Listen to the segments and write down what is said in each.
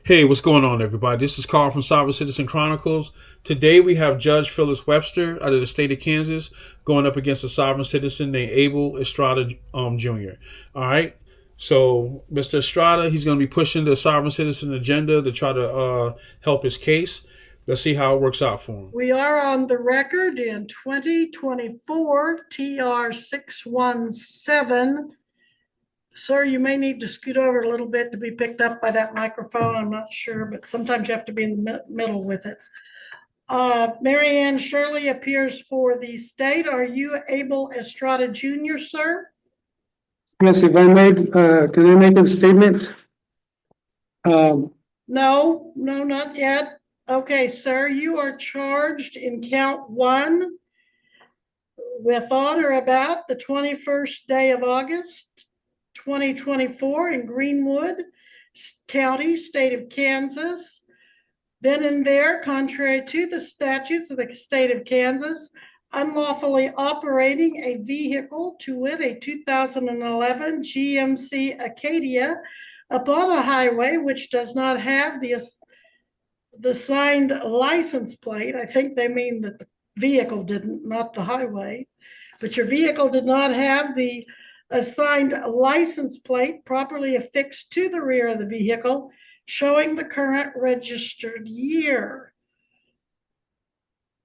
Hey, what's going on, everybody? This is Carl from Sovereign Citizen Chronicles. Today we have Judge Phyllis Webster out of the state of Kansas going up against a sovereign citizen named Abel Estrada Jr. All right. So, Mr. Estrada, he's going to be pushing the sovereign citizen agenda to try to help his case. Let's see how it works out for him. We are on the record in 2024 TR 617. Sir, you may need to scoot over a little bit to be picked up by that microphone. I'm not sure, but sometimes you have to be in the middle with it. Mary Ann Shirley appears for the state. Are you Abel Estrada Jr., sir? Yes, if I may, can I make a statement? No, not yet. Okay, sir, you are charged in count 1 with on or about the 21st day of August, 2024 in Greenwood County, state of Kansas. Then and there, contrary to the statutes of the state of Kansas, unlawfully operating a vehicle, to wit, a 2011 GMC Acadia, upon a highway which does not have the signed license plate. I think they mean that the vehicle didn't, not the highway, but your vehicle did not have the assigned license plate properly affixed to the rear of the vehicle, showing the current registered year.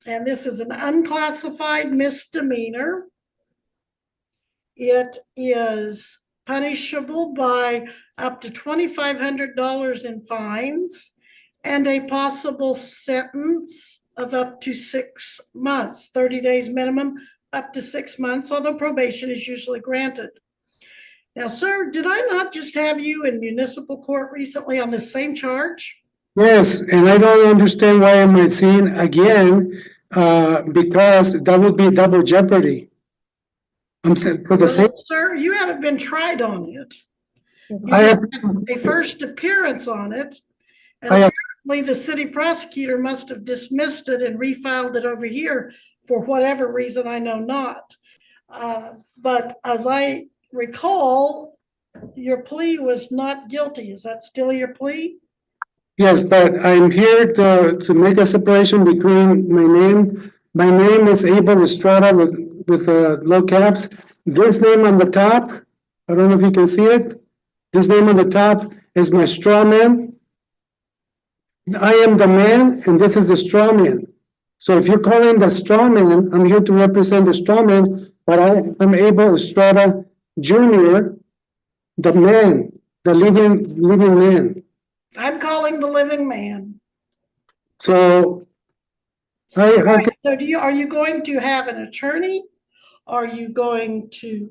And this is an unclassified misdemeanor. It is punishable by up to $2,500 in fines and a possible sentence of up to 6 months, 30 days minimum, up to 6 months, although probation is usually granted. Now, sir, did I not just have you in municipal court recently on the same charge? Yes, and I don't understand why am I seen again, because that would be double jeopardy. I'm saying for the same. Sir, you haven't been tried on it. I have a first appearance on it, and apparently the city prosecutor must have dismissed it and refiled it over here for whatever reason, I know not. But as I recall, your plea was not guilty. Is that still your plea? Yes, but I'm here to make a separation between my name. My name is Abel Estrada with low caps. This name on the top, I don't know if you can see it. This name on the top is my straw man. I am the man, and this is the straw man. So if you're calling the straw man, I'm here to represent the straw man, but I'm Abel Estrada Jr., the man, the living man. I'm calling the living man. So so are you going to have an attorney? Are you going to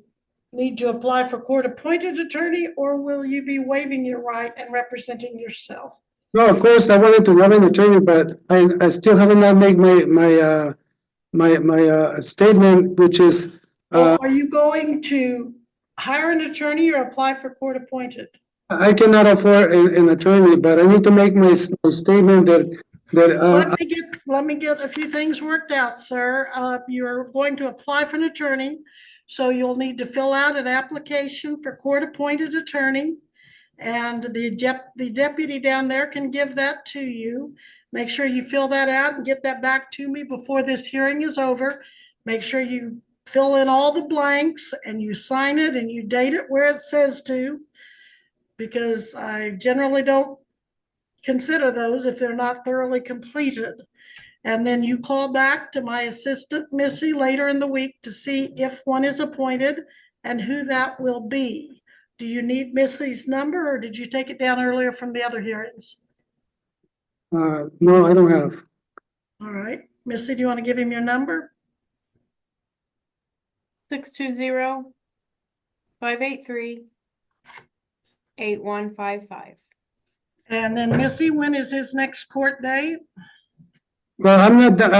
need to apply for court-appointed attorney, or will you be waiving your right and representing yourself? No, of course, I wanted to have an attorney, but I still have not made my statement, which is. Are you going to hire an attorney or apply for court-appointed? I cannot afford an attorney, but I need to make my statement that. Let me get a few things worked out, sir. You're going to apply for an attorney, so you'll need to fill out an application for court-appointed attorney. And the deputy down there can give that to you. Make sure you fill that out and get that back to me before this hearing is over. Make sure you fill in all the blanks and you sign it and you date it where it says to, because I generally don't consider those if they're not thoroughly completed. And then you call back to my assistant, Missy, later in the week to see if one is appointed and who that will be. Do you need Missy's number, or did you take it down earlier from the other hearings? No, I don't have. All right. Missy, do you want to give him your number? 620-583-8155. And then Missy, when is his next court date? Well, I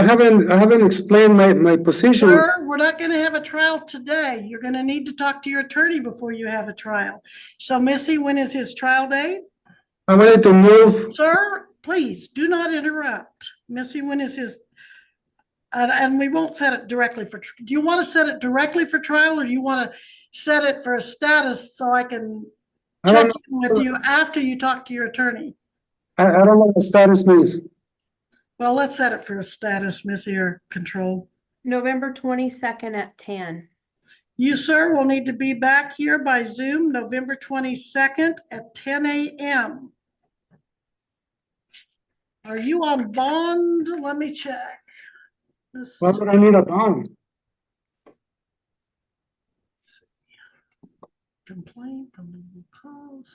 haven't explained my position. Sir, we're not going to have a trial today. You're going to need to talk to your attorney before you have a trial. So Missy, when is his trial date? I wanted to move. Sir, please do not interrupt. Missy, when is his, and we won't set it directly for, do you want to set it directly for trial, or do you want to set it for a status so I can check in with you after you talk to your attorney? I don't know what status means. Well, let's set it for a status, Miss Ear Control. November 22nd at 10. You, sir, will need to be back here by Zoom November 22nd at 10 a.m. Are you on bond? Let me check. Why would I need a bond? Complaint from legal cause.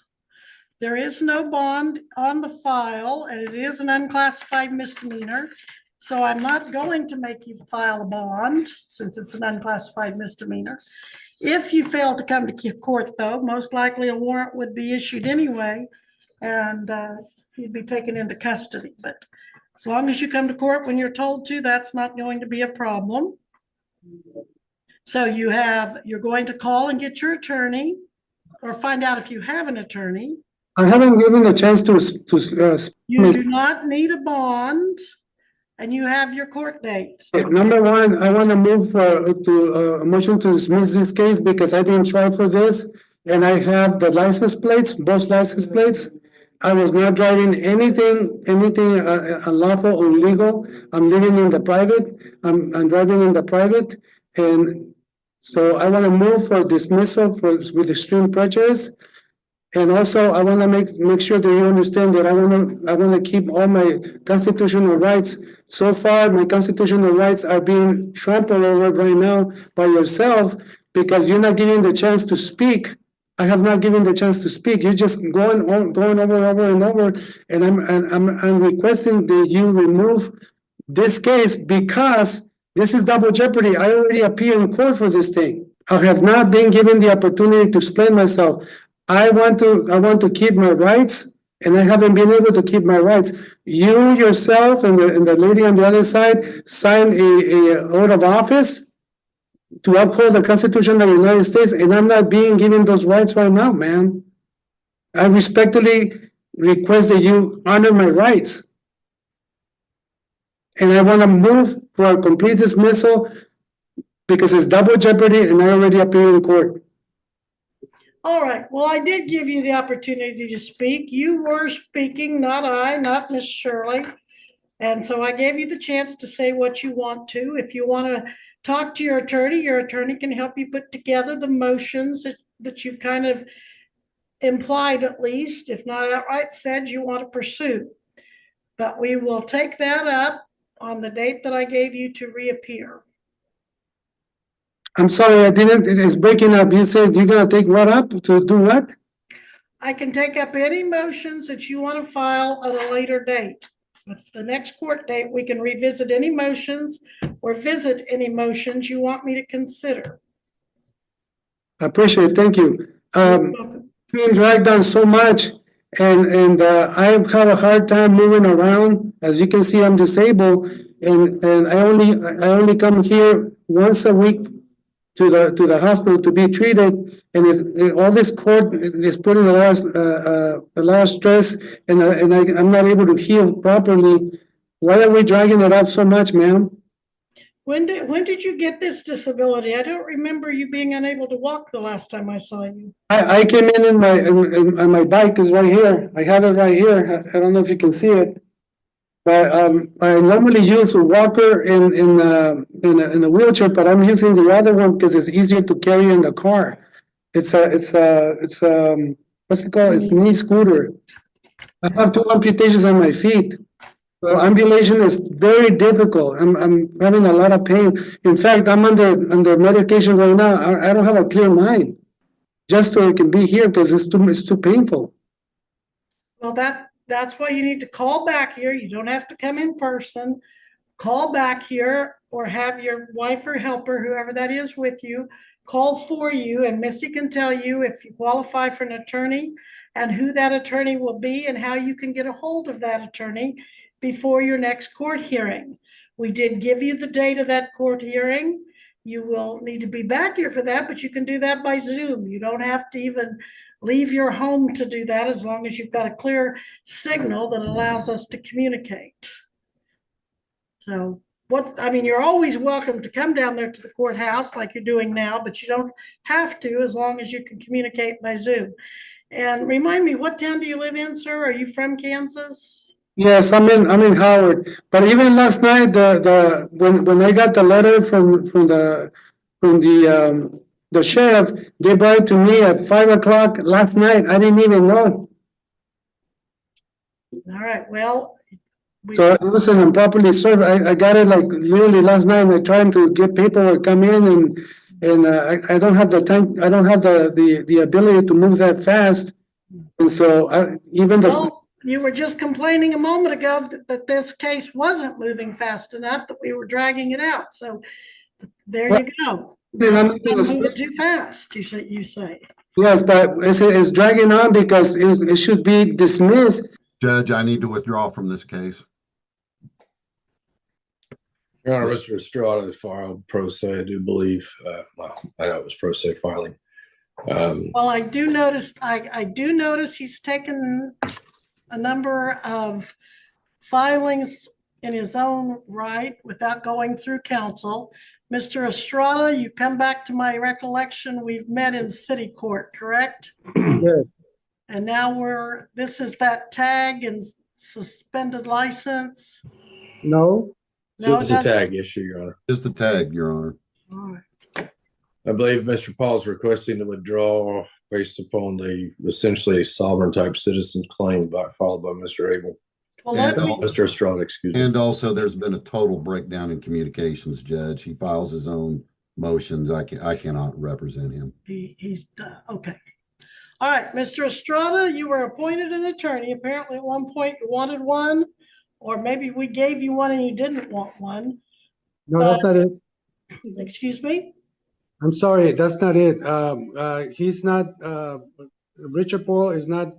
There is no bond on the file, and it is an unclassified misdemeanor. So I'm not going to make you file a bond since it's an unclassified misdemeanor. If you fail to come to court, though, most likely a warrant would be issued anyway, and you'd be taken into custody. But as long as you come to court when you're told to, that's not going to be a problem. So you're going to call and get your attorney, or find out if you have an attorney. I haven't given the chance to You do not need a bond, and you have your court date. Number one, I want to move to a motion to dismiss this case because I didn't try for this, and I have the license plates, both license plates. I was not driving anything unlawful or illegal. I'm living in the private. I'm driving in the private, and so I want to move for dismissal with extreme prejudice. And also, I want to make sure that you understand that I want to keep all my constitutional rights. So far, my constitutional rights are being trampled over right now by yourself because you're not giving the chance to speak. I have not given the chance to speak. You're just going over and over, and I'm requesting that you remove this case because this is double jeopardy. I already appeared in court for this thing. I have not been given the opportunity to explain myself. I want to keep my rights, and I haven't been able to keep my rights. You yourself and the lady on the other side signed a oath of office to uphold the Constitution of the United States, and I'm not being given those rights right now, man. I respectfully request that you honor my rights. And I want to move for a complete dismissal because it's double jeopardy and I already appeared in court. All right, well, I did give you the opportunity to speak. You were speaking, not I, not Miss Shirley. And so I gave you the chance to say what you want to. If you want to talk to your attorney can help you put together the motions that you've kind of implied, at least, if not outright said you want to pursue. But we will take that up on the date that I gave you to reappear. I'm sorry, it's breaking up. You said you're gonna take what up to do what? I can take up any motions that you want to file at a later date. With the next court date, we can revisit any motions or visit any motions you want me to consider. I appreciate it, thank you. You're welcome. Being dragged on so much and I have a hard time moving around. As you can see, I'm disabled and I only come here once a week to the hospital to be treated, and all this court is putting a lot of stress, and I'm not able to heal properly. Why are we dragging it out so much, ma'am? When did you get this disability? I don't remember you being unable to walk the last time I saw you. I came in my bike is right here. I have it right here. I don't know if you can see it. But I normally use a walker in a wheelchair, but I'm using the other one because it's easier to carry in the car. It's what's it called? It's knee scooter. I have 2 amputations on my feet. So ambulation is very difficult. I'm having a lot of pain. In fact, I'm under medication right now. I don't have a clear mind. Just so I can be here because it's too painful. Well, that's why you need to call back here. You don't have to come in person. Call back here or have your wife or helper, whoever that is with you, call for you, and Missy can tell you if you qualify for an attorney and who that attorney will be and how you can get a hold of that attorney before your next court hearing. We did give you the date of that court hearing. You will need to be back here for that, but you can do that by Zoom. You don't have to even leave your home to do that as long as you've got a clear signal that allows us to communicate. So you're always welcome to come down there to the courthouse like you're doing now, but you don't have to as long as you can communicate by Zoom. And remind me, what town do you live in, sir? Are you from Kansas? Yes, I'm in Howard, but even last night, when I got the letter from the sheriff, they brought it to me at 5 o'clock last night. I didn't even know. All right, well, So it wasn't improperly served. I got it like literally last night. And I trying to get paperwork come in and I don't have the time. I don't have the ability to move that fast. And so well, you were just complaining a moment ago that this case wasn't moving fast enough, that we were dragging it out. So there you go. Move too fast, you say. Yes, but it's dragging on because it should be dismissed. Judge, I need to withdraw from this case. Your Honor, Mr. Estrada filed pro se, I do believe. Well, I know it was pro se filing. Well, I do notice he's taken a number of filings in his own right without going through counsel. Mr. Estrada, you come back to my recollection, we've met in city court, correct? Yes. And now this is that tag and suspended license? No, No, It's a tag issue, Your Honor. Just the tag, Your Honor. all right. I believe Mr. Paul's requesting to withdraw based upon essentially a sovereign type citizen claim filed by Mr. Abel. Well, let me, Mr. Estrada, excuse me. And also, there's been a total breakdown in communications, Judge. He files his own motions. I cannot represent him. he's okay. All right, Mr. Estrada, you were appointed an attorney. Apparently at one point you wanted one, or maybe we gave you one and you didn't want one. no, that's not it. Excuse me? I'm sorry, that's not it. He's not, Richard Paul is not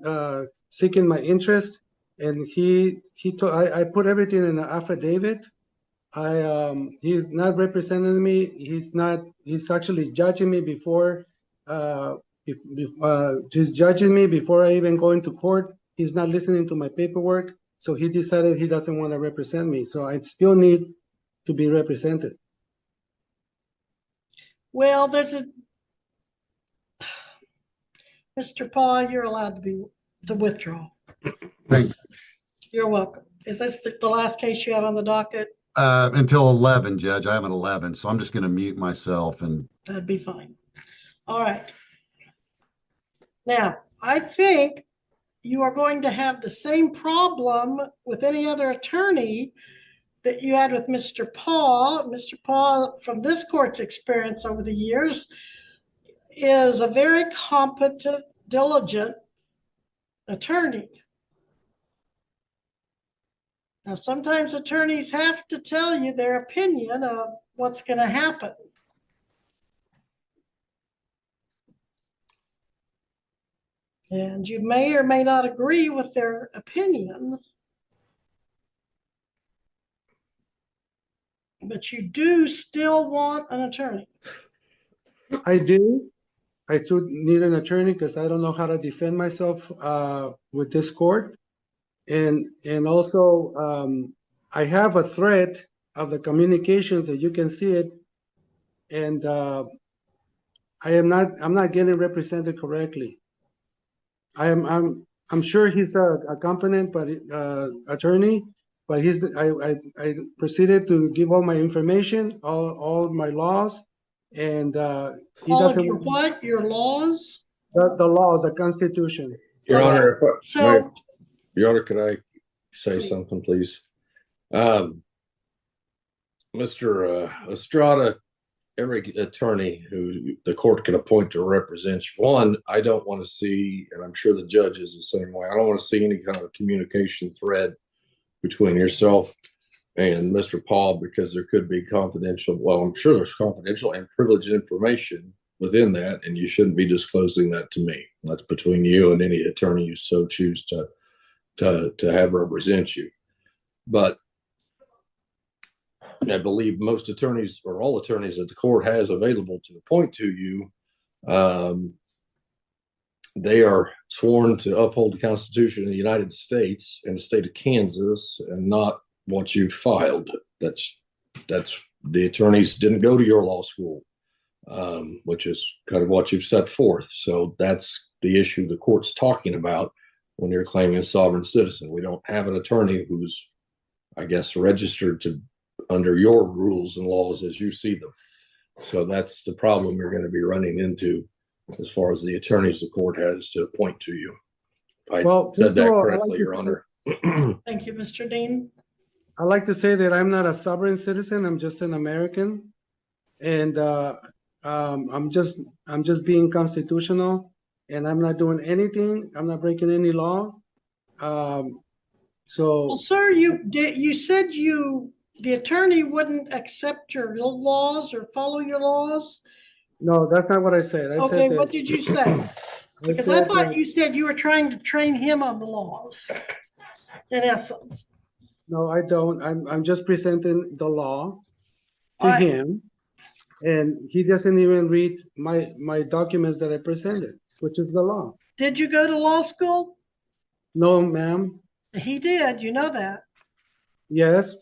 seeking my interest. And I put everything in the affidavit. He's not representing me. He's actually judging me before, just judging me before I even go into court. He's not listening to my paperwork. So he decided he doesn't want to represent me. So I still need to be represented. Well, Mr. Paul, you're allowed to withdraw. Thank you. You're welcome. Is this the last case you have on the docket? Until 11, Judge. I have an 11, so I'm just going to mute myself and. That'd be fine. All right. Now, I think you are going to have the same problem with any other attorney that you had with Mr. Paul. Mr. Paul, from this court's experience over the years, is a very competent, diligent attorney. Now, sometimes attorneys have to tell you their opinion of what's going to happen. And you may or may not agree with their opinion, but you do still want an attorney. I do. I do need an attorney because I don't know how to defend myself with this court. And also, I have a thread of the communications that you can see it. And I'm not getting represented correctly. I'm sure he's a competent attorney, but I proceeded to give all my information, all my laws, and he All doesn't. of your what? Your laws? The laws, the Constitution. Your Honor, So, Your Honor, could I say something, please? Mr. Estrada, every attorney who the court can appoint to represent you, one, I don't want to see, and I'm sure the judge is the same way, I don't want to see any kind of communication thread between yourself and Mr. Paul, because there could be confidential, well, I'm sure there's confidential and privileged information within that, and you shouldn't be disclosing that to me. That's between you and any attorney you so choose to have represent you. But I believe most attorneys, or all attorneys that the court has available to appoint to you, they are sworn to uphold the Constitution of the United States and the state of Kansas, and not what you filed. That's the attorneys didn't go to your law school. which is kind of what you've set forth. So that's the issue the court's talking about when you're claiming a sovereign citizen. We don't have an attorney who's, I guess, registered to under your rules and laws as you see them. So that's the problem you're going to be running into as far as the attorneys the court has to appoint to you. I said that correctly, Your Honor. Thank you, Mr. Dean. I like to say that I'm not a sovereign citizen. I'm just an American, and I'm just being constitutional, and I'm not doing anything. I'm not breaking any law. So, Well, sir, you said the attorney wouldn't accept your laws or follow your laws. no, that's not what I said. I Okay, said what did you say? Because I thought you said you were trying to train him on the laws, in essence. no, I don't. I'm just presenting the law to All right. him, and he doesn't even read my documents that I presented, which is the law. Did you go to law school? No, ma'am. He did, you know that. Yes,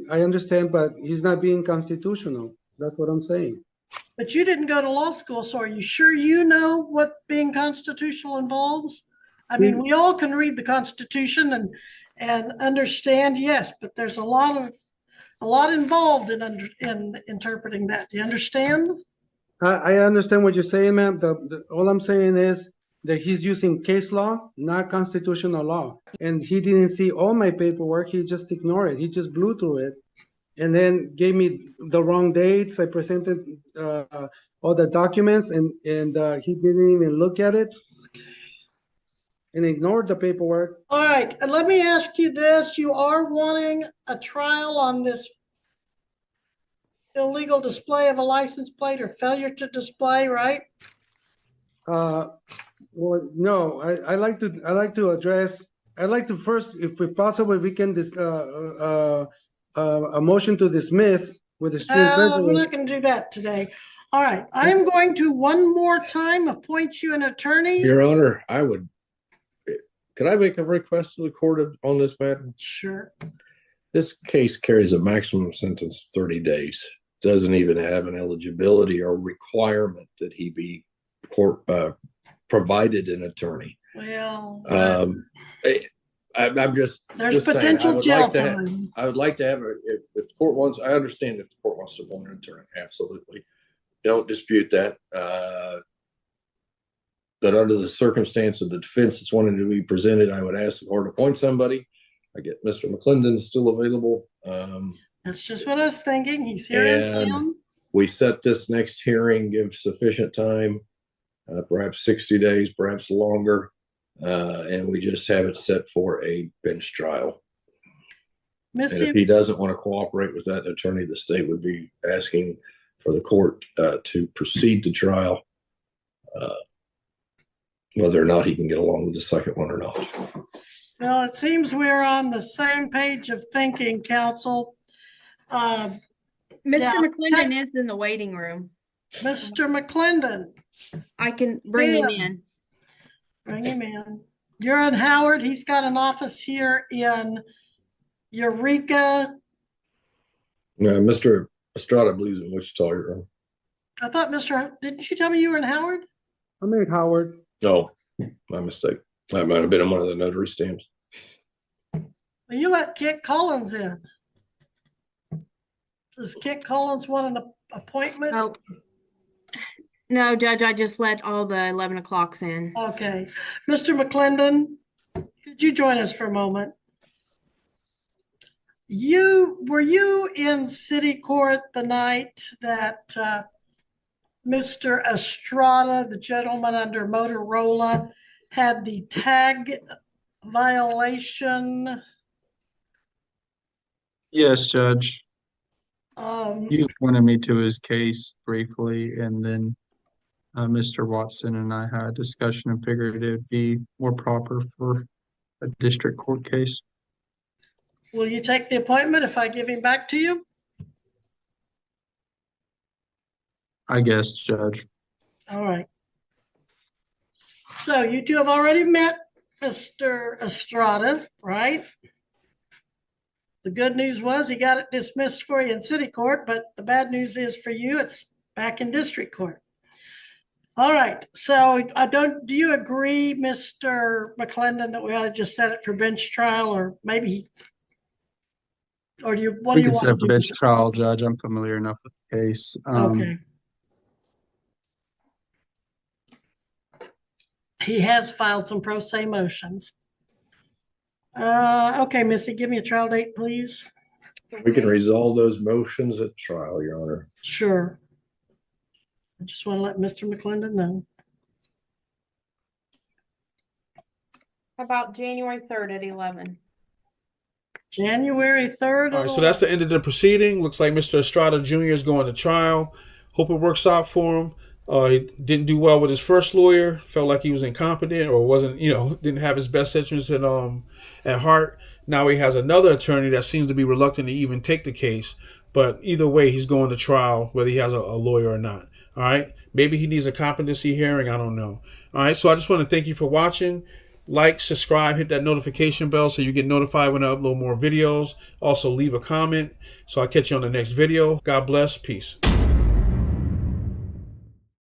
I understand, but he's not being constitutional. That's what I'm saying. But you didn't go to law school, so are you sure you know what being constitutional involves? I mean, we all can read the Constitution and understand, yes, but there's a lot involved in interpreting that. Do you understand? I understand what you're saying, ma'am. All I'm saying is that he's using case law, not constitutional law. And he didn't see all my paperwork. He just ignored it. He just blew through it and then gave me the wrong dates. I presented all the documents and he didn't even look at it and ignored the paperwork. All right, and let me ask you this. You are wanting a trial on this illegal display of a license plate or failure to display, right? Well, no, I like to address. I'd like to first, if we possible, we can a motion to dismiss with the student We're prejudice. not going to do that today. All right, I am going to one more time appoint you an attorney. Your Honor, could I make a request to the court on this matter? Sure. This case carries a maximum sentence of 30 days. Doesn't even have an eligibility or requirement that he be provided an attorney. Well, I'm just there's saying, potential jail time. I would like to have if the court wants. I understand if the court wants to appoint an attorney. Absolutely, don't dispute that. But under the circumstance of the defense that's wanting to be presented, I would ask the court to appoint somebody. I get Mr. McClendon still available. That's just what I was thinking. He's here in town. We set this next hearing, give sufficient time, perhaps 60 days, perhaps longer, and we just have it set for a bench trial. And if he doesn't want to cooperate with that attorney, the state would be asking for the court to proceed to trial, whether or not he can get along with the second one or not. Well, it seems we're on the same page of thinking, counsel. Mr. Yeah. McClendon is in the waiting room. Mr. McClendon, I can bring him in. bring him in. You're in Howard. He's got an office here in Eureka. Mr. Estrada believes in Wichita. Your Honor. I thought, didn't you tell me you were in Howard? I'm in Howard. No, my mistake. I might have been on one of the notary stamps. Well, you let Kit Collins in. Does Kit Collins want an appointment? Oh, no, Judge, I just let all the 11 o'clocks in. Okay. Mr. McClendon, could you join us for a moment? Were you in city court the night that Mr. Estrada, the gentleman under Motorola, had the tag violation? Yes, Judge. Um, You pointed me to his case briefly, and then Mr. Watson and I had a discussion and figured it would be more proper for a district court case. will you take the appointment if I give him back to you? I guess, Judge. All right. So you two have already met Mr. Estrada, right? The good news was he got it dismissed for you in city court, but the bad news is for you, it's back in district court. All right, so do you agree, Mr. McClendon, that we ought to just set it for bench trial, or maybe, or what do We you could want set to up a do? bench trial, Judge. I'm familiar enough with the case. Okay. He has filed some pro se motions. Okay, Missy, give me a trial date, please. We can resolve those motions at trial, Your Honor. Sure. I just want to let Mr. McClendon know. How about January 3rd at 11? January 3rd. All right, so that's the end of the proceeding. Looks like Mr. Estrada Jr. is going to trial. Hope it works out for him. He didn't do well with his first lawyer. Felt like he was incompetent or wasn't, didn't have his best interests at heart. Now he has another attorney that seems to be reluctant to even take the case. But either way, he's going to trial, whether he has a lawyer or not. All right. Maybe he needs a competency hearing. I don't know. All right. So I just want to thank you for watching. Like, subscribe, hit that notification bell so you get notified when I upload more videos. Also, leave a comment so I'll catch you on the next video. God bless. Peace.